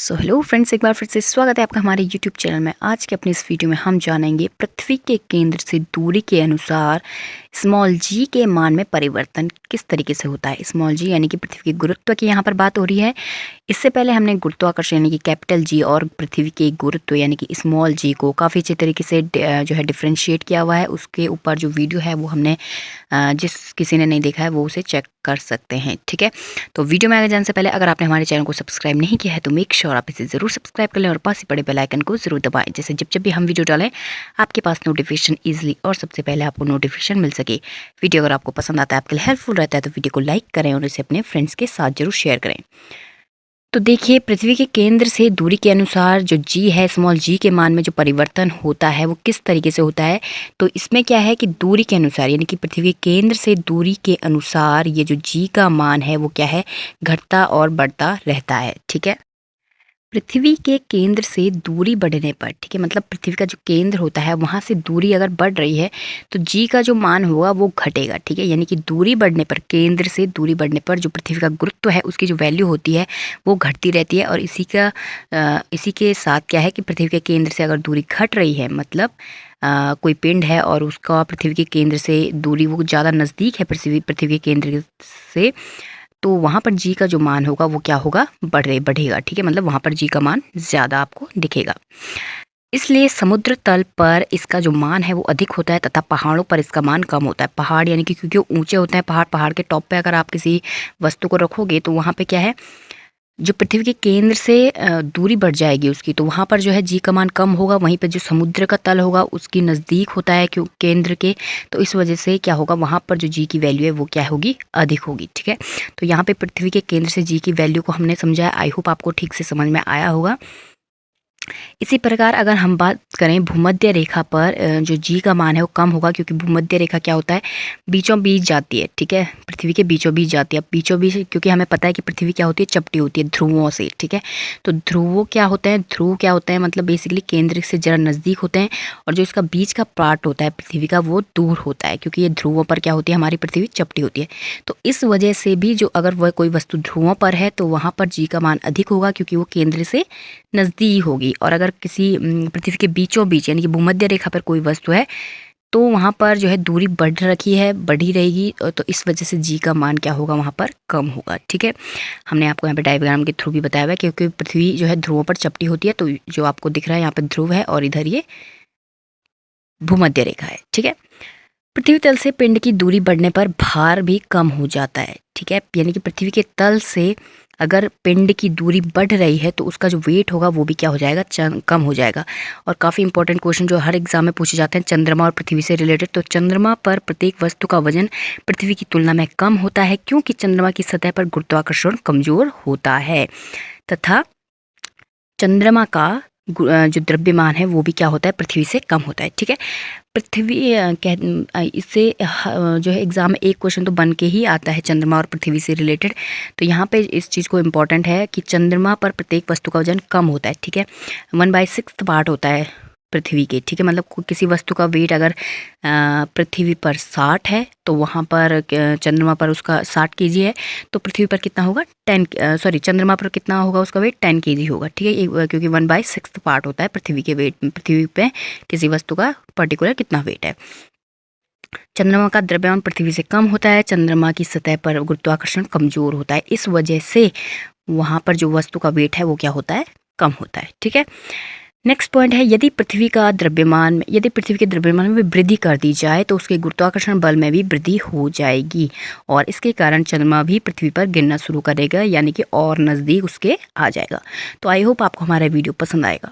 So hello friends, एक बार फिर से स्वागत है आपका हमारे यूट्यूब चैनल में। आज के अपने इस वीडियो में हम जानेंगे पृथ्वी के केंद्र से दूरी के अनुसार स्मॉल जी के मान में परिवर्तन किस तरीके से होता है। स्मॉल जी यानी कि पृथ्वी के गुरुत्व की यहाँ पर बात हो रही है। इससे पहले हमने गुरुत्वाकर्षण यानी कि कैपिटल जी और पृथ्वी के गुरुत्व यानी कि स्मॉल जी को काफ़ी अच्छे तरीके से जो है डिफ्रेंशिएट किया हुआ है। उसके ऊपर जो वीडियो है वो हमने जिस किसी ने नहीं देखा है वो उसे चेक कर सकते हैं, ठीक है। तो वीडियो में आगे जाने से पहले अगर आपने हमारे चैनल को सब्सक्राइब नहीं किया है तो मेक श्योर आप इसे ज़रूर सब्सक्राइब कर लें और पास ही पड़े बेल आइकन को ज़रूर दबाएं, जैसे जब भी हम वीडियो डालें आपके पास नोटिफिकेशन ईजिली और सबसे पहले आपको नोटिफिकेशन मिल सके। वीडियो अगर आपको पसंद आता है, आपके लिए हेल्पफुल रहता है तो वीडियो को लाइक करें और इसे अपने फ्रेंड्स के साथ जरूर शेयर करें। तो देखिए, पृथ्वी के केंद्र से दूरी के अनुसार जो जी है, स्मॉल जी के मान में जो परिवर्तन होता है वो किस तरीके से होता है। तो इसमें क्या है कि दूरी के अनुसार यानी कि पृथ्वी के केंद्र से दूरी के अनुसार ये जो जी का मान है वो क्या है, घटता और बढ़ता रहता है, ठीक है। पृथ्वी के केंद्र से दूरी बढ़ने पर, ठीक है, मतलब पृथ्वी का जो केंद्र होता है वहाँ से दूरी अगर बढ़ रही है तो जी का जो मान होगा वो घटेगा, ठीक है। यानी कि दूरी बढ़ने पर, केंद्र से दूरी बढ़ने पर जो पृथ्वी का गुरुत्व है उसकी जो वैल्यू होती है वो घटती रहती है। और इसी के साथ क्या है कि पृथ्वी के केंद्र से अगर दूरी घट रही है, मतलब कोई पिंड है और उसका पृथ्वी के केंद्र से दूरी वो ज़्यादा नज़दीक है पृथ्वी के केंद्र से, तो वहाँ पर जी का जो मान होगा वो क्या होगा, बढ़ेगा, ठीक है। मतलब वहाँ पर जी का मान ज़्यादा आपको दिखेगा। इसलिए समुद्र तल पर इसका जो मान है वो अधिक होता है तथा पहाड़ों पर इसका मान कम होता है। पहाड़ यानी कि क्योंकि ऊंचे होते हैं पहाड़ के टॉप पे अगर आप किसी वस्तु को रखोगे तो वहाँ पे क्या है, जो पृथ्वी के केंद्र से दूरी बढ़ जाएगी उसकी, तो वहाँ पर जो है जी का मान कम होगा। वहीं पर जो समुद्र का तल होगा उसकी नज़दीक होता है क्यों केंद्र के, तो इस वजह से क्या होगा, वहाँ पर जो जी की वैल्यू है वो क्या होगी, अधिक होगी, ठीक है। तो यहाँ पे पृथ्वी के केंद्र से जी की वैल्यू को हमने समझा है। आई होप आपको ठीक से समझ में आया होगा। इसी प्रकार अगर हम बात करें भूमध्य रेखा पर, जो जी का मान है वो कम होगा क्योंकि भूमध्य रेखा क्या होता है, बीचों बीच जाती है, ठीक है। पृथ्वी के बीचों बीच जाती है। बीचों बीच क्योंकि हमें पता है कि पृथ्वी क्या होती है, चपटी होती है ध्रुवों से, ठीक है। तो ध्रुव क्या होते हैं, मतलब बेसिकली केंद्र से जरा नज़दीक होते हैं और जो इसका बीच का पार्ट होता है पृथ्वी का वो दूर होता है, क्योंकि ये ध्रुवों पर क्या होती है, हमारी पृथ्वी चपटी होती है। तो इस वजह से भी जो अगर वह कोई वस्तु ध्रुवों पर है तो वहाँ पर जी का मान अधिक होगा क्योंकि वो केंद्र से नज़दीक होगी। और अगर किसी पृथ्वी के बीचों बीच यानी कि भूमध्य रेखा पर कोई वस्तु है तो वहाँ पर जो है दूरी बढ़ी रहेगी, तो इस वजह से जी का मान क्या होगा, वहाँ पर कम होगा, ठीक है। हमने आपको यहाँ पे डायग्राम के थ्रू भी बताया हुआ है क्योंकि पृथ्वी जो है ध्रुवों पर चपटी होती है, तो जो आपको दिख रहा है यहाँ पर ध्रुव है और इधर ये भूमध्य रेखा है, ठीक है। पृथ्वी तल से पिंड की दूरी बढ़ने पर भार भी कम हो जाता है, ठीक है। यानी कि पृथ्वी के तल से अगर पिंड की दूरी बढ़ रही है तो उसका जो वेट होगा वो भी क्या हो जाएगा, कम हो जाएगा। और काफ़ी इंपॉर्टेंट क्वेश्चन जो हर एग्जाम में पूछे जाते हैं चंद्रमा और पृथ्वी से रिलेटेड, तो चंद्रमा पर प्रत्येक वस्तु का वजन पृथ्वी की तुलना में कम होता है क्योंकि चंद्रमा की सतह पर गुरुत्वाकर्षण कमजोर होता है तथा चंद्रमा का जो द्रव्यमान है वो भी क्या होता है, पृथ्वी से कम होता है, ठीक है। पृथ्वी इससे जो है एग्जाम में एक क्वेश्चन तो बन के ही आता है चंद्रमा और पृथ्वी से रिलेटेड। तो यहाँ पे इस चीज़ को इम्पोर्टेंट है कि चंद्रमा पर प्रत्येक वस्तु का वजन कम होता है, ठीक है। 1/6 पार्ट होता है पृथ्वी के, ठीक है। मतलब किसी वस्तु का वेट अगर पृथ्वी पर 60 है तो वहाँ पर चंद्रमा पर उसका 60 केजी है, तो पृथ्वी पर कितना होगा, चंद्रमा पर कितना होगा उसका वेट 10 केजी होगा, ठीक है। क्योंकि 1/6 पार्ट होता है पृथ्वी पे किसी वस्तु का पर्टिकुलर कितना वेट है। चंद्रमा का द्रव्यमान पृथ्वी से कम होता है, चंद्रमा की सतह पर गुरुत्वाकर्षण कमजोर होता है, इस वजह से वहाँ पर जो वस्तु का वेट है वो क्या होता है, कम होता है, ठीक है। नेक्स्ट पॉइंट है, यदि पृथ्वी के द्रव्यमान में वृद्धि कर दी जाए तो उसके गुरुत्वाकर्षण बल में भी वृद्धि हो जाएगी और इसके कारण चंद्रमा भी पृथ्वी पर गिरना शुरू करेगा, यानी कि और नज़दीक उसके आ जाएगा। तो आई होप आपको हमारा वीडियो पसंद आएगा।